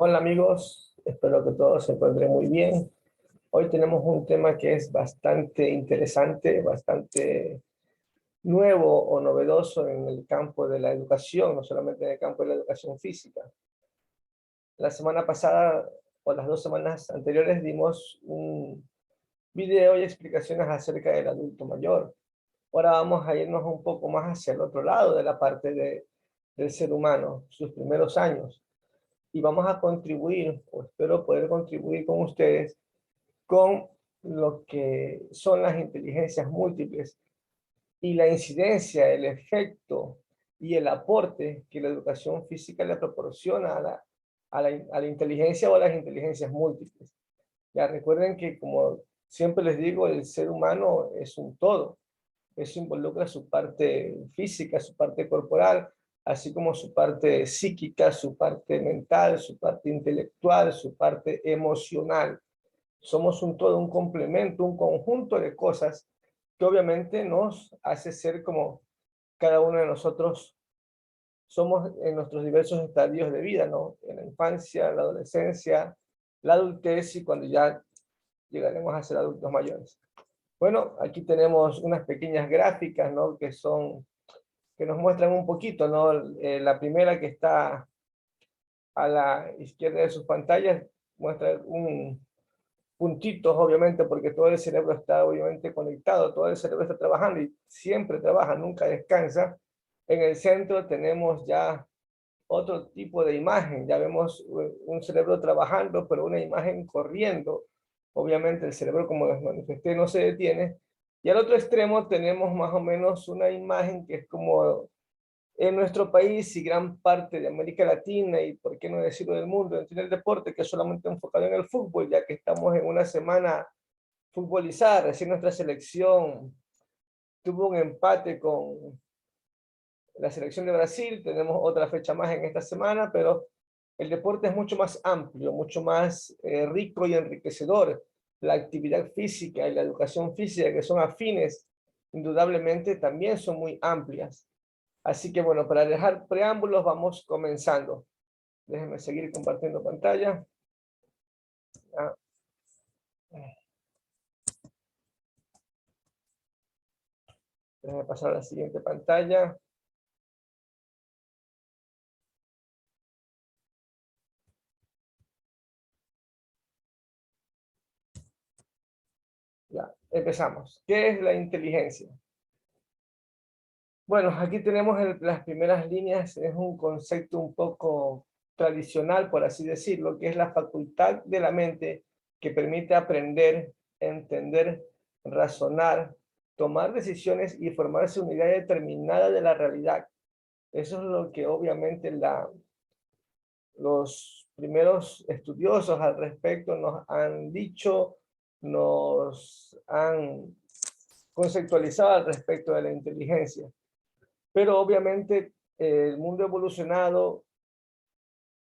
Hola amigos, espero que todos se encuentren muy bien. Hoy tenemos un tema que es bastante interesante, bastante nuevo o novedoso en el campo de la educación, no solamente en el campo de la educación física. La semana pasada o las 2 semanas anteriores dimos un video y explicaciones acerca del adulto mayor. Ahora vamos a irnos un poco más hacia el otro lado de la parte del ser humano, sus primeros años. Y vamos a contribuir, o espero poder contribuir con ustedes, con lo que son las inteligencias múltiples y la incidencia, el efecto y el aporte que la educación física le proporciona a la inteligencia o a las inteligencias múltiples. Ya recuerden que, como siempre les digo, el ser humano es un todo. Eso involucra su parte física, su parte corporal, así como su parte psíquica, su parte mental, su parte intelectual, su parte emocional. Somos un todo, un complemento, un conjunto de cosas que obviamente nos hace ser como cada uno de nosotros somos en nuestros diversos estadios de vida, ¿no? En la infancia, la adolescencia, la adultez y cuando ya llegaremos a ser adultos mayores. Bueno, aquí tenemos unas pequeñas gráficas, ¿no? Que nos muestran un poquito, ¿no? La primera que está a la izquierda de sus pantallas muestra un puntitos, obviamente, porque todo el cerebro está obviamente conectado, todo el cerebro está trabajando y siempre trabaja, nunca descansa. En el centro tenemos ya otro tipo de imagen, ya vemos un cerebro trabajando, pero una imagen corriendo. Obviamente el cerebro, como les manifesté, no se detiene. Y al otro extremo tenemos más o menos una imagen que es como en nuestro país y gran parte de América Latina y por qué no decirlo del mundo, en el deporte, que es solamente enfocado en el fútbol, ya que estamos en una semana futbolizada. Recién nuestra selección tuvo un empate con la selección de Brasil, tenemos otra fecha más en esta semana, pero el deporte es mucho más amplio, mucho más rico y enriquecedor. La actividad física y la educación física, que son afines, indudablemente también son muy amplias. Así que bueno, para dejar preámbulos, vamos comenzando. Déjenme seguir compartiendo pantalla. Ah, déjenme pasar a la siguiente pantalla. Ya, empezamos. ¿Qué es la inteligencia? Bueno, aquí tenemos las primeras líneas. Es un concepto un poco tradicional, por así decirlo, que es la facultad de la mente que permite aprender, entender, razonar, tomar decisiones y formarse una idea determinada de la realidad. Eso es lo que obviamente los primeros estudiosos al respecto nos han dicho, nos han conceptualizado al respecto de la inteligencia. Pero obviamente el mundo ha evolucionado,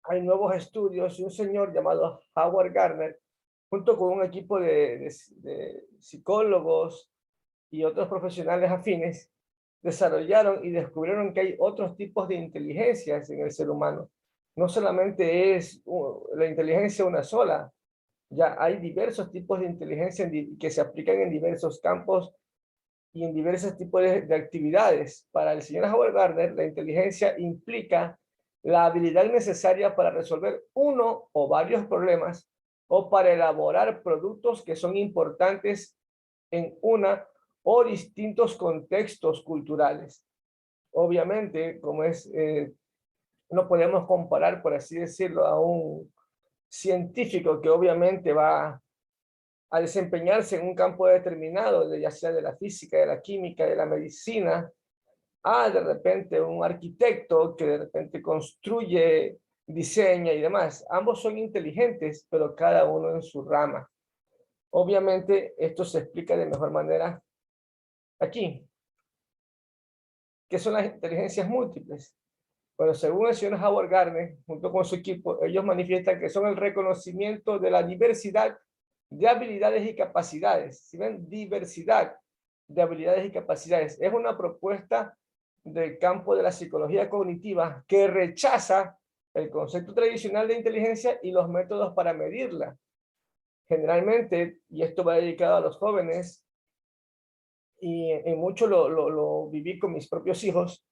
hay nuevos estudios y un señor llamado Howard Gardner, junto con un equipo de psicólogos y otros profesionales afines, desarrollaron y descubrieron que hay otros tipos de inteligencias en el ser humano. No solamente es la inteligencia una sola, ya hay diversos tipos de inteligencia que se aplican en diversos campos y en diversos tipos de actividades. Para el señor Howard Gardner, la inteligencia implica la habilidad necesaria para resolver uno o varios problemas o para elaborar productos que son importantes en una o distintos contextos culturales. Obviamente, no podemos comparar, por así decirlo, a un científico que obviamente va a desempeñarse en un campo determinado, ya sea de la física, de la química, de la medicina, a de repente un arquitecto que de repente construye, diseña y demás. Ambos son inteligentes, pero cada uno en su rama. Obviamente, esto se explica de mejor manera aquí, que son las inteligencias múltiples. Bueno, según el señor Howard Gardner, junto con su equipo, ellos manifiestan que son el reconocimiento de la diversidad de habilidades y capacidades. Si ven, diversidad de habilidades y capacidades. Es una propuesta del campo de la psicología cognitiva que rechaza el concepto tradicional de inteligencia y los métodos para medirla. Generalmente, y esto va dedicado a los jóvenes, y en mucho lo viví con mis propios hijos,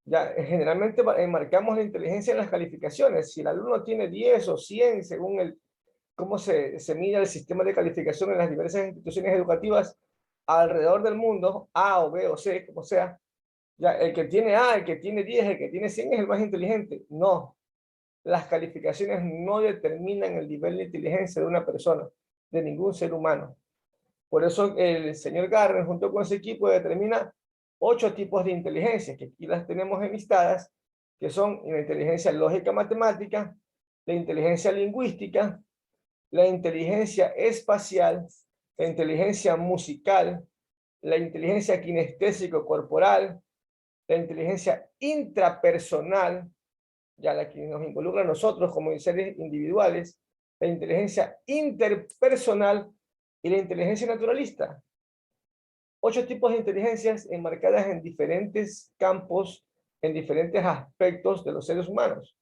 ya generalmente enmarcamos la inteligencia en las calificaciones. Si el alumno tiene 10 o 100, según cómo se mide el sistema de calificación en las diversas instituciones educativas alrededor del mundo, A o B o C, como sea, ya el que tiene A, el que tiene 10, el que tiene 100 es el más inteligente. No, las calificaciones no determinan el nivel de inteligencia de una persona, de ningún ser humano. Por eso el señor Garner, junto con su equipo, determina 8 tipos de inteligencia, que aquí las tenemos enlistadas, que son la inteligencia lógica matemática, la inteligencia lingüística, la inteligencia espacial, la inteligencia musical, la inteligencia kinestésico-corporal, la inteligencia intrapersonal, ya la que nos involucra a nosotros como seres individuales, la inteligencia interpersonal y la inteligencia naturalista. 8 tipos de inteligencias enmarcadas en diferentes campos, en diferentes aspectos de los seres humanos.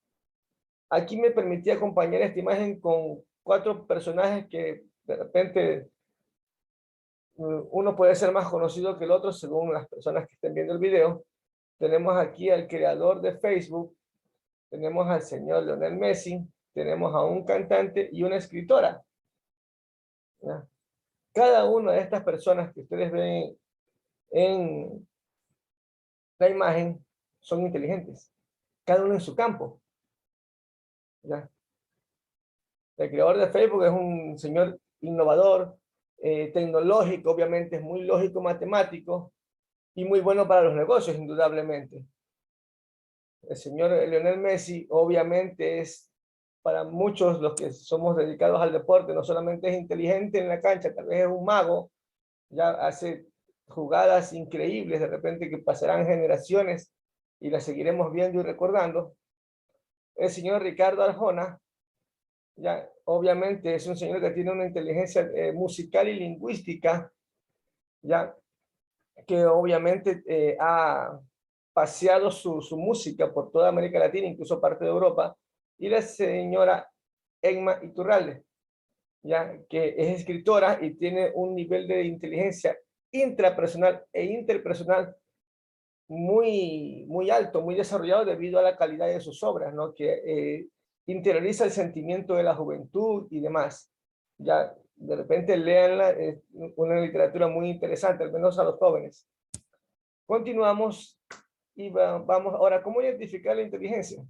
Aquí me permití acompañar esta imagen con 4 personajes que de repente uno puede ser más conocido que el otro según las personas que estén viendo el video. Tenemos aquí al creador de Facebook, tenemos al señor Lionel Messi, tenemos a un cantante y una escritora. ¿Ya? Cada una de estas personas que ustedes ven en la imagen son inteligentes, cada uno en su campo. ¿Ya? El creador de Facebook es un señor innovador, tecnológico, obviamente es muy lógico, matemático y muy bueno para los negocios, indudablemente. El señor Lionel Messi, obviamente, es para muchos los que somos dedicados al deporte, no solamente es inteligente en la cancha, tal vez es un mago, ya hace jugadas increíbles, de repente que pasarán generaciones y las seguiremos viendo y recordando. El señor Ricardo Arjona, ya obviamente es un señor que tiene una inteligencia musical y lingüística, ya que obviamente ha paseado su música por toda América Latina, incluso parte de Europa, y la señora Emma Iturralde, ya que es escritora y tiene un nivel de inteligencia intrapersonal e interpersonal muy alto, muy desarrollado debido a la calidad de sus obras, ¿no? Que interioriza el sentimiento de la juventud y demás. Ya de repente léanla, es una literatura muy interesante, al menos a los jóvenes. Continuamos y vamos ahora, ¿cómo identificar la inteligencia?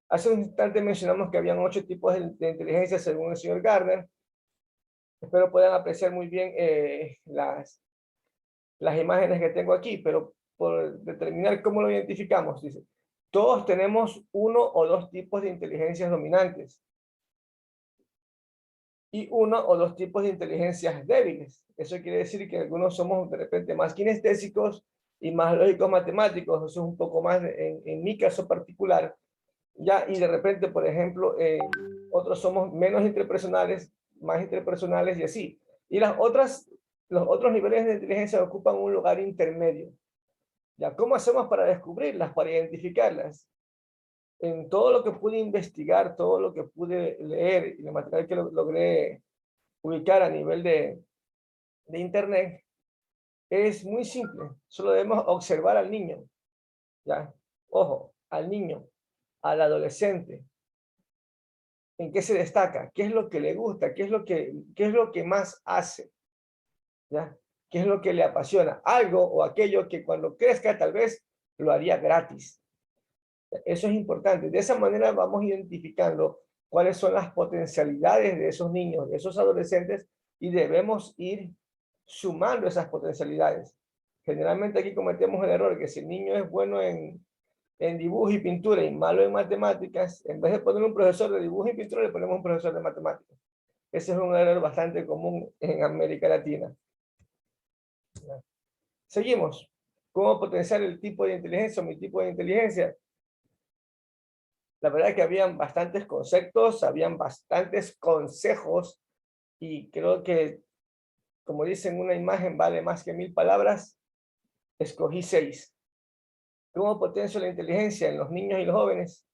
Hace un instante mencionamos que habían 8 tipos de inteligencia según el señor Gardner. Espero puedan apreciar muy bien las imágenes que tengo aquí, pero por determinar cómo lo identificamos, dice, todos tenemos 1 o 2 tipos de inteligencias dominantes y 1 o 2 tipos de inteligencias débiles. Eso quiere decir que algunos somos de repente más kinestésicos y más lógicos matemáticos, eso es un poco más en mi caso particular, ya, y de repente, por ejemplo, otros somos menos interpersonales, más interpersonales y así. Y los otros niveles de inteligencia ocupan un lugar intermedio. Ya, ¿cómo hacemos para descubrirlas, para identificarlas? En todo lo que pude investigar, todo lo que pude leer y el material que logré ubicar a nivel de internet, es muy simple. Solo debemos observar al niño, ¿ya? Ojo, al niño, al adolescente, en qué se destaca, qué es lo que le gusta, qué es lo que más hace, ¿ya? ¿Qué es lo que le apasiona? Algo o aquello que cuando crezca tal vez lo haría gratis. Eso es importante. De esa manera vamos identificando cuáles son las potencialidades de esos niños, de esos adolescentes, y debemos ir sumando esas potencialidades. Generalmente aquí cometemos el error que si el niño es bueno en dibujo y pintura y malo en matemáticas, en vez de poner un profesor de dibujo y pintura, le ponemos un profesor de matemáticas. Ese es un error bastante común en América Latina. Seguimos. ¿Cómo potenciar el tipo de inteligencia o mi tipo de inteligencia? La verdad es que habían bastantes conceptos, habían bastantes consejos, y creo que, como dicen, una imagen vale más que 1000 palabras. Escogí 6. ¿Cómo potencio la inteligencia en los niños y los jóvenes?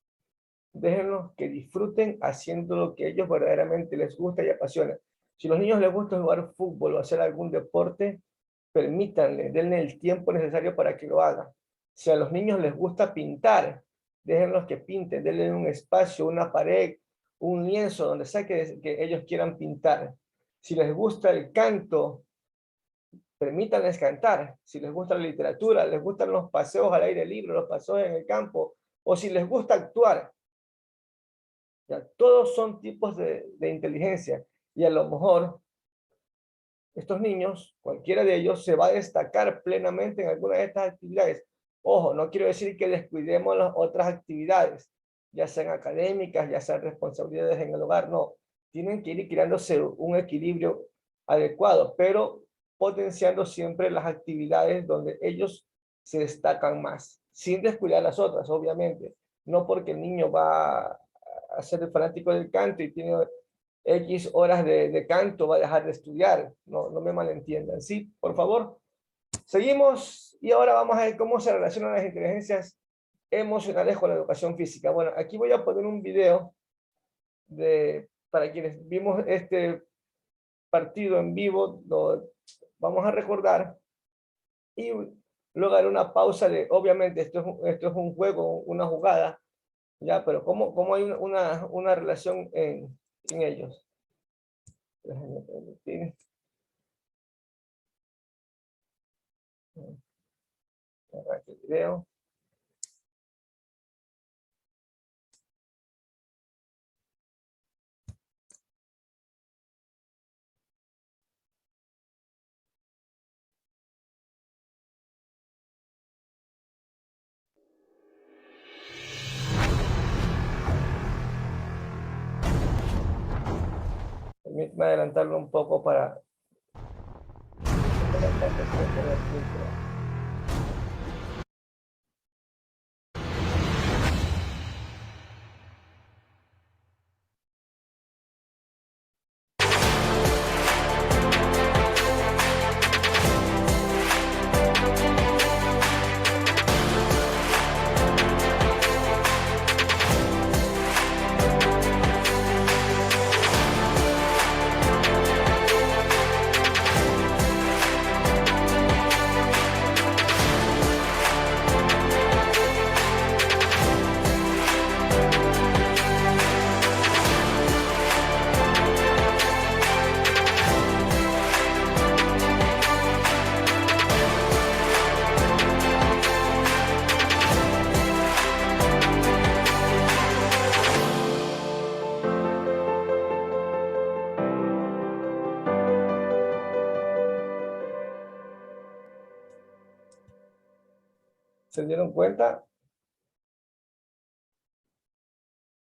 Déjenlos que disfruten haciendo lo que a ellos verdaderamente les gusta y apasiona. Si a los niños les gusta jugar fútbol o hacer algún deporte, permítanle, denle el tiempo necesario para que lo hagan. Si a los niños les gusta pintar, déjenlos que pinten, denle un espacio, una pared, un lienzo, donde sea que ellos quieran pintar. Si les gusta el canto, permítanles cantar. Si les gusta la literatura, les gustan los paseos al aire libre, los paseos en el campo, o si les gusta actuar. Ya, todos son tipos de inteligencia y a lo mejor estos niños, cualquiera de ellos, se va a destacar plenamente en alguna de estas actividades. Ojo, no quiero decir que descuidemos las otras actividades, ya sean académicas, ya sean responsabilidades en el hogar, no. Tienen que ir creándose un equilibrio adecuado, pero potenciando siempre las actividades donde ellos se destacan más, sin descuidar las otras, obviamente. No porque el niño va a ser el fanático del canto y tiene X horas de canto, va a dejar de estudiar. No, no me malentiendan. Sí, por favor. Seguimos y ahora vamos a ver cómo se relacionan las inteligencias emocionales con la educación física. Bueno, aquí voy a poner un video para quienes vimos este partido en vivo, lo vamos a recordar y luego haré una pausa de, obviamente, esto es un juego, una jugada, ya, pero cómo hay una relación en ellos. Déjenme permitir. Arranque el video. Permítame adelantarlo un poco para... ¿Se dieron cuenta?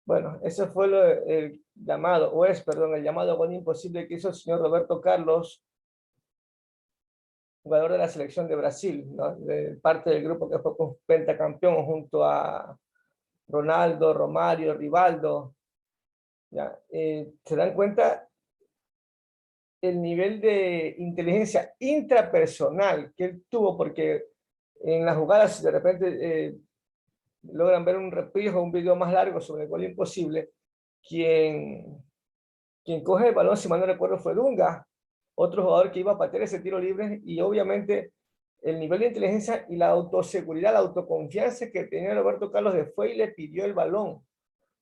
Bueno, ese fue el llamado, o es, perdón, el llamado agonía imposible que hizo el señor Roberto Carlos, jugador de la selección de Brasil, ¿no? De parte del grupo que fue pentacampeón junto a Ronaldo, Romario, Rivaldo. ¿Ya? ¿Se dan cuenta el nivel de inteligencia intrapersonal que él tuvo? Porque en las jugadas de repente logran ver un reprijo, un video más largo sobre el gol imposible, quien coge el balón, si mal no recuerdo, fue Dunga, otro jugador que iba a patear ese tiro libre, y obviamente el nivel de inteligencia y la autoseguridad, la autoconfianza que tenía Roberto Carlos de fue y le pidió el balón.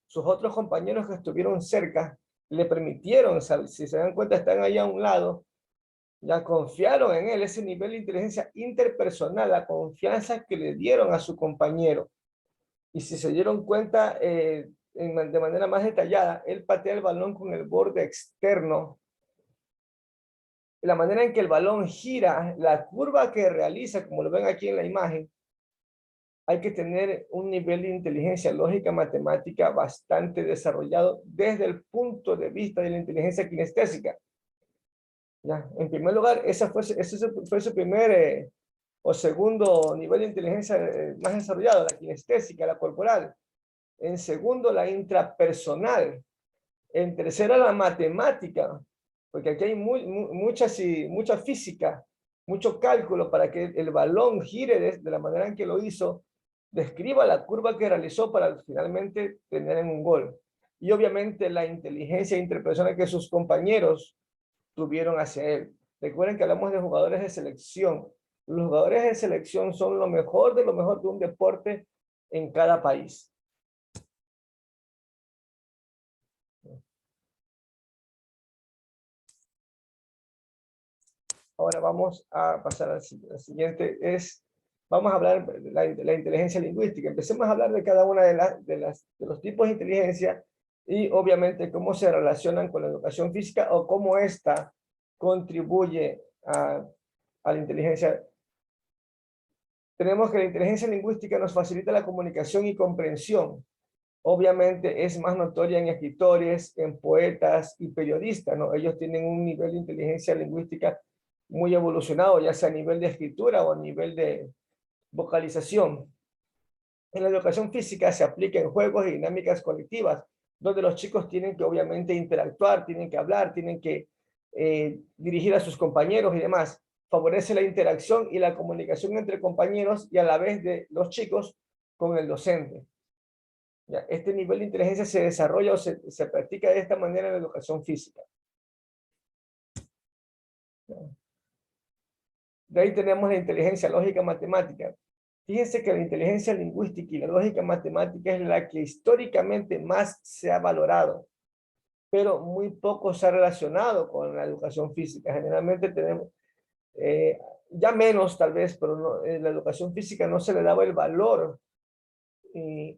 Sus otros compañeros que estuvieron cerca le permitieron, si se dan cuenta, están ahí a un lado, ya confiaron en él, ese nivel de inteligencia interpersonal, la confianza que le dieron a su compañero. Y si se dieron cuenta, de manera más detallada, él patea el balón con el borde externo. La manera en que el balón gira, la curva que realiza, como lo ven aquí en la imagen, hay que tener un nivel de inteligencia lógica matemática bastante desarrollado desde el punto de vista de la inteligencia kinestésica. Ya, en primer lugar, ese fue su primer o segundo nivel de inteligencia más desarrollado, la kinestésica, la corporal. En segundo, la intrapersonal. En tercera, la matemática, porque aquí hay mucha física, mucho cálculo para que el balón gire de la manera en que lo hizo, describa la curva que realizó para finalmente tener en un gol. Y obviamente la inteligencia interpersonal que sus compañeros tuvieron hacia él. Recuerden que hablamos de jugadores de selección. Los jugadores de selección son lo mejor de un deporte en cada país. Ahora vamos a pasar al siguiente. Vamos a hablar de la inteligencia lingüística. Empecemos a hablar de cada una de los tipos de inteligencia y obviamente cómo se relacionan con la educación física o cómo ésta contribuye a la inteligencia. Tenemos que la inteligencia lingüística nos facilita la comunicación y comprensión. Obviamente es más notoria en escritores, en poetas y periodistas, ¿no? Ellos tienen un nivel de inteligencia lingüística muy evolucionado, ya sea a nivel de escritura o a nivel de vocalización. En la educación física se aplica en juegos y dinámicas colectivas, donde los chicos tienen que obviamente interactuar, tienen que hablar, tienen que dirigir a sus compañeros y demás. Favorece la interacción y la comunicación entre compañeros y a la vez de los chicos con el docente. ¿Ya? Este nivel de inteligencia se desarrolla o se practica de esta manera en la educación física. ¿Ya? De ahí tenemos la inteligencia lógica matemática. Fíjense que la inteligencia lingüística y la lógica matemática es la que históricamente más se ha valorado, pero muy poco se ha relacionado con la educación física. Generalmente tenemos, ya menos tal vez, pero no, en la educación física no se le daba el valor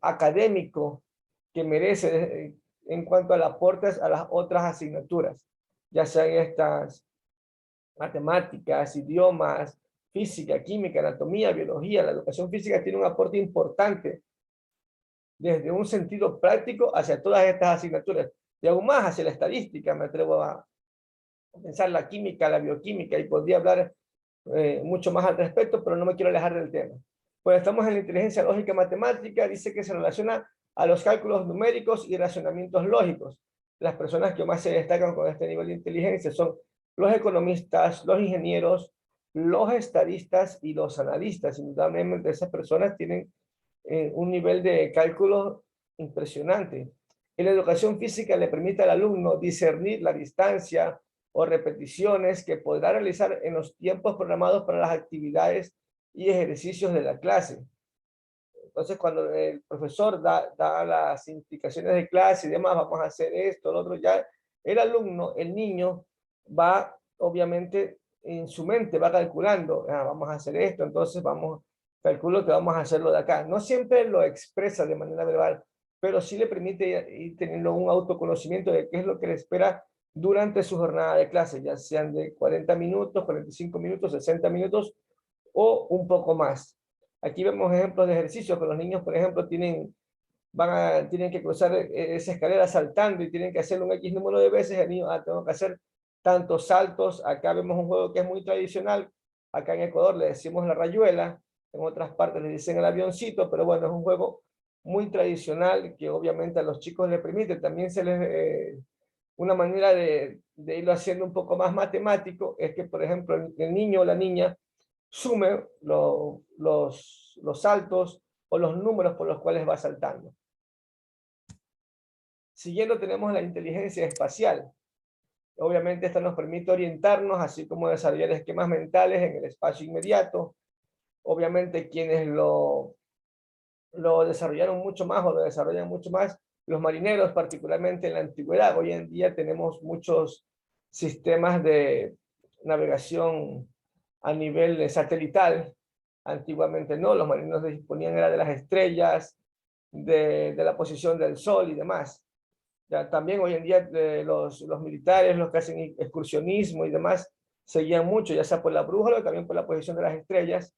académico que merece en cuanto al aporte a las otras asignaturas, ya sean estas matemáticas, idiomas, física, química, anatomía, biología. La educación física tiene un aporte importante desde un sentido práctico hacia todas estas asignaturas y aún más hacia la estadística. Me atrevo a pensar la química, la bioquímica, y podría hablar mucho más al respecto, pero no me quiero alejar del tema. Pues estamos en la inteligencia lógica matemática, dice que se relaciona a los cálculos numéricos y razonamientos lógicos. Las personas que más se destacan con este nivel de inteligencia son los economistas, los ingenieros, los estadistas y los analistas. Indudablemente esas personas tienen un nivel de cálculo impresionante. En la educación física le permite al alumno discernir la distancia o repeticiones que podrá realizar en los tiempos programados para las actividades y ejercicios de la clase. Entonces, cuando el profesor da las indicaciones de clase y demás, vamos a hacer esto, lo otro, ya el alumno, el niño, va obviamente en su mente, va calculando, vamos a hacer esto, entonces calculo que vamos a hacerlo de acá. No siempre lo expresa de manera verbal, pero sí le permite ir teniendo un autoconocimiento de qué es lo que le espera durante su jornada de clase, ya sean de 40 minutos, 45 minutos, 60 minutos o un poco más. Aquí vemos ejemplos de ejercicios que los niños, por ejemplo, tienen que cruzar esa escalera saltando y tienen que hacerlo un X número de veces. El niño, tengo que hacer tantos saltos. Acá vemos un juego que es muy tradicional. Acá en Ecuador le decimos la rayuela, en otras partes le dicen el avioncito, pero bueno, es un juego muy tradicional que obviamente a los chicos les permite. También una manera de irlo haciendo un poco más matemático es que, por ejemplo, el niño o la niña sume los saltos o los números por los cuales va saltando. Siguiendo tenemos la inteligencia espacial. Obviamente esta nos permite orientarnos, así como desarrollar esquemas mentales en el espacio inmediato. Obviamente quienes lo desarrollaron mucho más o lo desarrollan mucho más, los marineros, particularmente en la antigüedad. Hoy en día tenemos muchos sistemas de navegación a nivel satelital. Antiguamente no, los marineros disponían era de las estrellas, de la posición del sol y demás. Ya, también hoy en día los militares, los que hacen excursionismo y demás, seguían mucho, ya sea por la brújula o también por la posición de las estrellas.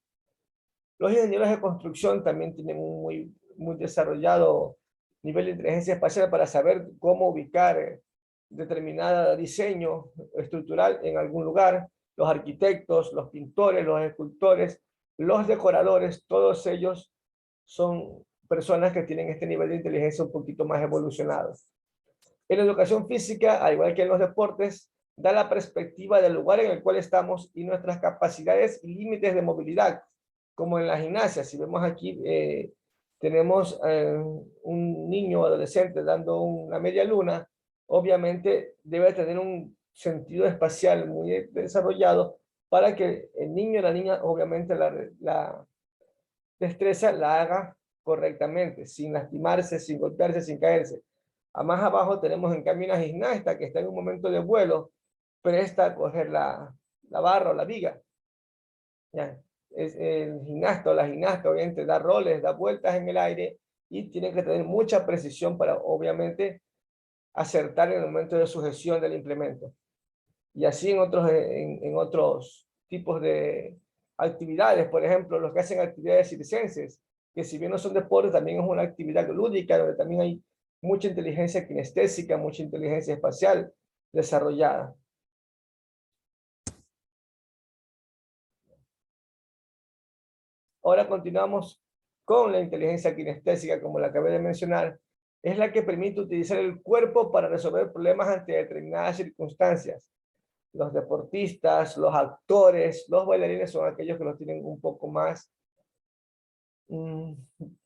Los ingenieros de construcción también tienen un muy desarrollado nivel de inteligencia espacial para saber cómo ubicar determinado diseño estructural en algún lugar. Los arquitectos, los pintores, los escultores, los decoradores, todos ellos son personas que tienen este nivel de inteligencia un poquito más evolucionado. En la educación física, al igual que en los deportes, da la perspectiva del lugar en el cual estamos y nuestras capacidades y límites de movilidad, como en la gimnasia. Si vemos aquí tenemos un niño o adolescente dando una media luna, obviamente debe tener un sentido espacial muy desarrollado para que el niño o la niña, obviamente, la destreza la haga correctamente, sin lastimarse, sin golpearse, sin caerse. A más abajo tenemos en cambio una gimnasta que está en un momento de vuelo, presta a coger la barra o la viga. ¿Ya? Es el gimnasta o la gimnasta obviamente da roles, da vueltas en el aire y tiene que tener mucha precisión para obviamente acertar en el momento de sujeción del implemento. Y así en otros tipos de actividades, por ejemplo, los que hacen actividades circenses, que si bien no son deportes, también es una actividad lúdica, donde también hay mucha inteligencia kinestésica, mucha inteligencia espacial desarrollada. Ahora continuamos con la inteligencia kinestésica, como la acabé de mencionar. Es la que permite utilizar el cuerpo para resolver problemas ante determinadas circunstancias. Los deportistas, los actores, los bailarines son aquellos que los tienen un poco más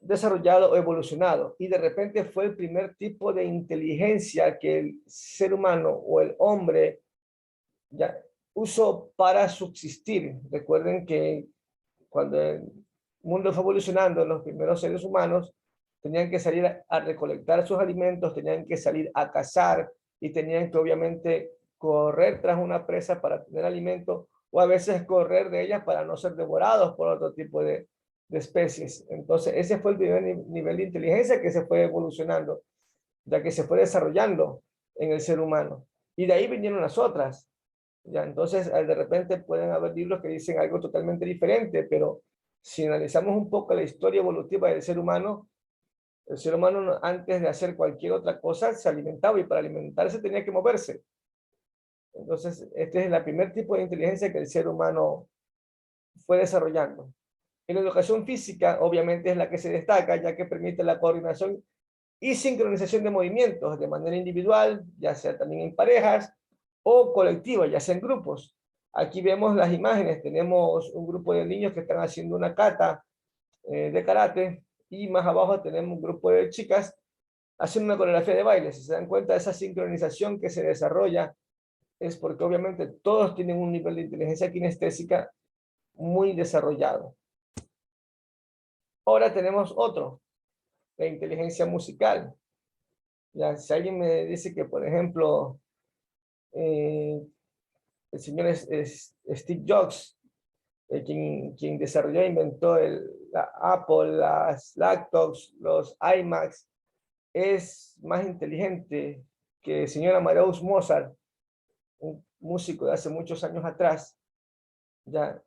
desarrollado o evolucionado. Y de repente fue el primer tipo de inteligencia que el ser humano o el hombre ya usó para subsistir. Recuerden que cuando el mundo fue evolucionando, los primeros seres humanos tenían que salir a recolectar sus alimentos, tenían que salir a cazar y tenían que obviamente correr tras una presa para tener alimento o a veces correr de ellas para no ser devorados por otro tipo de especies. Entonces ese fue el primer nivel de inteligencia que se fue evolucionando, ya que se fue desarrollando en el ser humano. Y de ahí vinieron las otras. Ya, entonces, de repente pueden haber libros que dicen algo totalmente diferente, pero si analizamos un poco la historia evolutiva del ser humano, el ser humano antes de hacer cualquier otra cosa se alimentaba y para alimentarse tenía que moverse. Entonces, este es el primer tipo de inteligencia que el ser humano fue desarrollando. En la educación física, obviamente, es la que se destaca, ya que permite la coordinación y sincronización de movimientos de manera individual, ya sea también en parejas o colectiva, ya sea en grupos. Aquí vemos las imágenes, tenemos un grupo de niños que están haciendo una kata de karate y más abajo tenemos un grupo de chicas haciendo una coreografía de baile. Si se dan cuenta, esa sincronización que se desarrolla es porque obviamente todos tienen un nivel de inteligencia kinestésica muy desarrollado. Ahora tenemos otro, la inteligencia musical. Ya, si alguien me dice que, por ejemplo, el señor Steve Jobs, quien desarrolló e inventó la Apple, las laptops, los iMacs, es más inteligente que el señor Amadeus Mozart, un músico de hace muchos años atrás. Ya,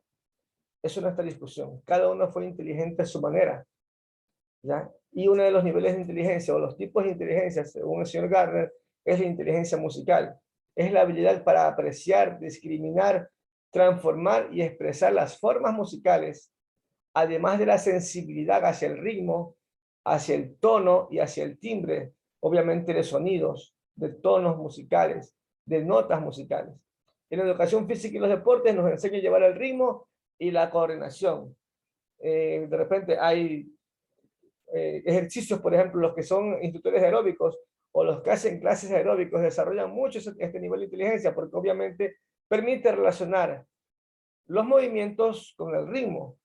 eso no está en discusión. Cada uno fue inteligente a su manera. ¿Ya? Y uno de los niveles de inteligencia o los tipos de inteligencia, según el señor Gardner, es la inteligencia musical. Es la habilidad para apreciar, discriminar, transformar y expresar las formas musicales, además de la sensibilidad hacia el ritmo, hacia el tono y hacia el timbre, obviamente de sonidos, de tonos musicales, de notas musicales. En la educación física y los deportes nos enseña a llevar el ritmo y la coordinación. De repente hay ejercicios, por ejemplo, los que son instructores aeróbicos o los que hacen clases aeróbicos desarrollan mucho este nivel de inteligencia porque obviamente permite relacionar los movimientos con el ritmo,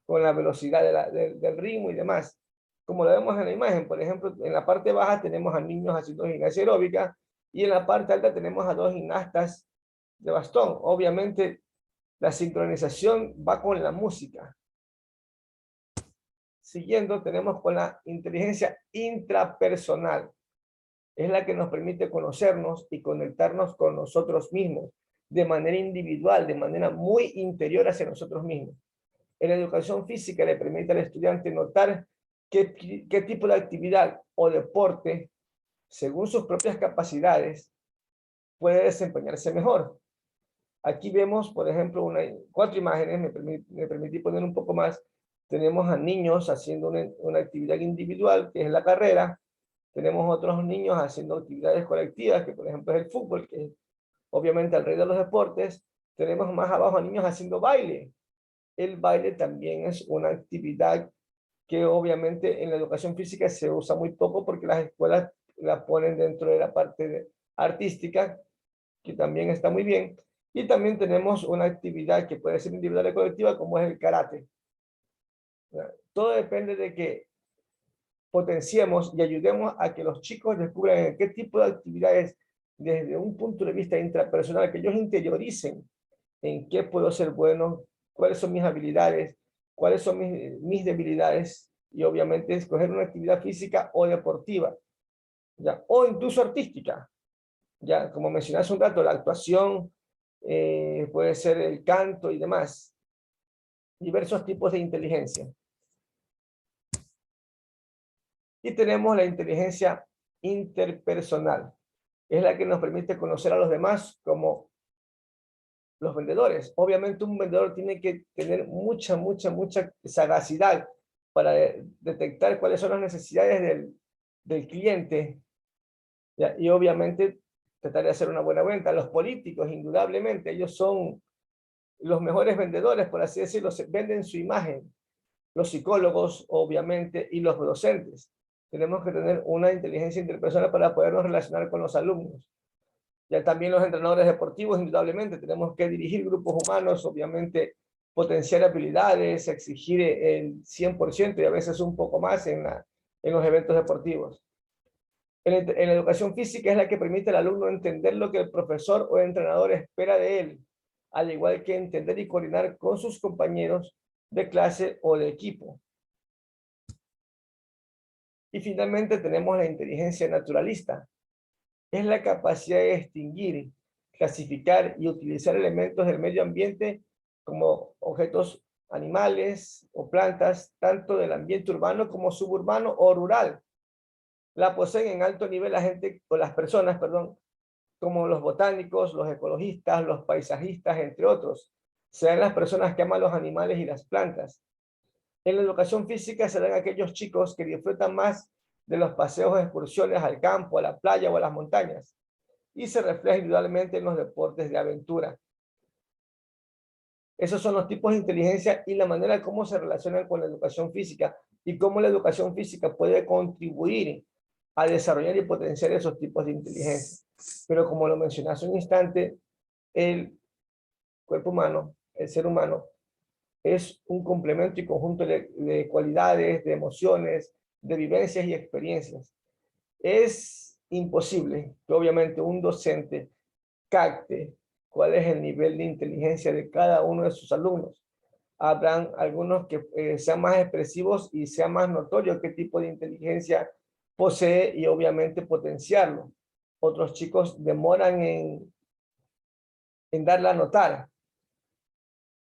con la velocidad del ritmo y demás. Como lo vemos en la imagen, por ejemplo, en la parte baja tenemos a niños haciendo gimnasia aeróbica y en la parte alta tenemos a dos gimnastas de bastón. Obviamente la sincronización va con la música. Siguiendo, tenemos con la inteligencia intrapersonal. Es la que nos permite conocernos y conectarnos con nosotros mismos de manera individual, de manera muy interior hacia nosotros mismos. En la educación física le permite al estudiante notar qué tipo de actividad o deporte, según sus propias capacidades, puede desempeñarse mejor. Aquí vemos, por ejemplo, 4 imágenes, me permití poner un poco más. Tenemos a niños haciendo una actividad individual, que es la carrera. Tenemos otros niños haciendo actividades colectivas, que por ejemplo es el fútbol, que es obviamente el rey de los deportes. Tenemos más abajo a niños haciendo baile. El baile también es una actividad que obviamente en la educación física se usa muy poco porque las escuelas la ponen dentro de la parte artística, que también está muy bien. Y también tenemos una actividad que puede ser individual o colectiva, como es el karate. Todo depende de que potenciemos y ayudemos a que los chicos descubran en qué tipo de actividades, desde un punto de vista intrapersonal, que ellos interioricen en qué puedo ser bueno, cuáles son mis habilidades, cuáles son mis debilidades, y obviamente escoger una actividad física o deportiva, ¿ya? O incluso artística, ya como mencioné hace un rato, la actuación, puede ser el canto y demás, diversos tipos de inteligencia. Y tenemos la inteligencia interpersonal, es la que nos permite conocer a los demás como los vendedores. Obviamente un vendedor tiene que tener mucha sagacidad para detectar cuáles son las necesidades del cliente, ¿ya? Y obviamente tratar de hacer una buena venta. Los políticos, indudablemente, ellos son los mejores vendedores, por así decirlo, venden su imagen. Los psicólogos, obviamente, y los docentes. Tenemos que tener una inteligencia interpersonal para podernos relacionar con los alumnos. Ya también los entrenadores deportivos, indudablemente, tenemos que dirigir grupos humanos, obviamente, potenciar habilidades, exigir el 100% y a veces un poco más en los eventos deportivos. En la educación física es la que permite al alumno entender lo que el profesor o el entrenador espera de él, al igual que entender y coordinar con sus compañeros de clase o de equipo. Y finalmente tenemos la inteligencia naturalista. Es la capacidad de distinguir, clasificar y utilizar elementos del medio ambiente como objetos animales o plantas, tanto del ambiente urbano como suburbano o rural. La poseen en alto nivel la gente, o las personas, perdón, como los botánicos, los ecologistas, los paisajistas, entre otros. Sean las personas que aman los animales y las plantas. En la educación física serán aquellos chicos que disfrutan más de los paseos o excursiones al campo, a la playa o a las montañas, y se refleja indudablemente en los deportes de aventura. Esos son los tipos de inteligencia y la manera como se relacionan con la educación física y cómo la educación física puede contribuir a desarrollar y potenciar esos tipos de inteligencia. Pero como lo mencioné hace un instante, el cuerpo humano, el ser humano, es un complemento y conjunto de cualidades, de emociones, de vivencias y experiencias. Es imposible que obviamente un docente capte cuál es el nivel de inteligencia de cada uno de sus alumnos. Habrán algunos que sean más expresivos y sea más notorio qué tipo de inteligencia posee y obviamente potenciarlo. Otros chicos demoran en darla a notar.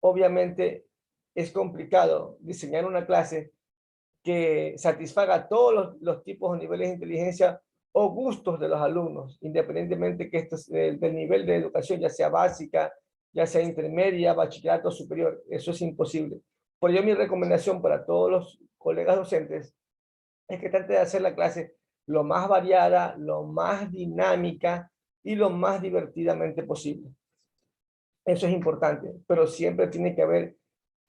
Obviamente es complicado diseñar una clase que satisfaga todos los tipos o niveles de inteligencia o gustos de los alumnos, independientemente que esto es del nivel de educación, ya sea básica, ya sea intermedia, bachillerato superior. Eso es imposible. Por ello mi recomendación para todos los colegas docentes es que trate de hacer la clase lo más variada, lo más dinámica y lo más divertidamente posible. Eso es importante, pero siempre tiene que haber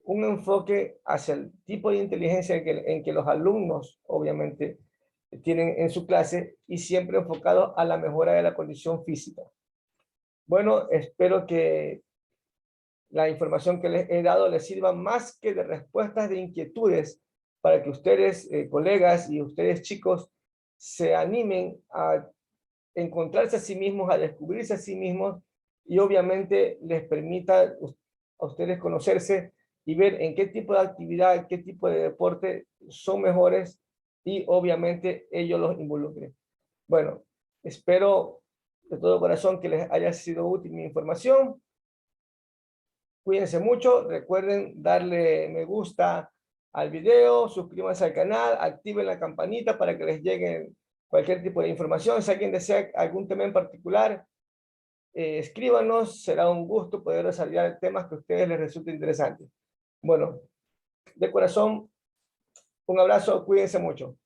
un enfoque hacia el tipo de inteligencia en que los alumnos, obviamente, tienen en su clase y siempre enfocado a la mejora de la condición física. Bueno, espero que la información que les he dado les sirva más que de respuestas de inquietudes para que ustedes, colegas y ustedes chicos, se animen a encontrarse a sí mismos, a descubrirse a sí mismos y obviamente les permita a ustedes conocerse y ver en qué tipo de actividad, qué tipo de deporte son mejores y obviamente ellos los involucren. Bueno, espero de todo corazón que les haya sido útil mi información. Cuídense mucho, recuerden darle me gusta al video, suscríbanse al canal, activen la campanita para que les llegue cualquier tipo de información. Si alguien desea algún tema en particular, escríbanos, será un gusto poder desarrollar temas que a ustedes les resulte interesantes. Bueno, de corazón, un abrazo, cuídense mucho.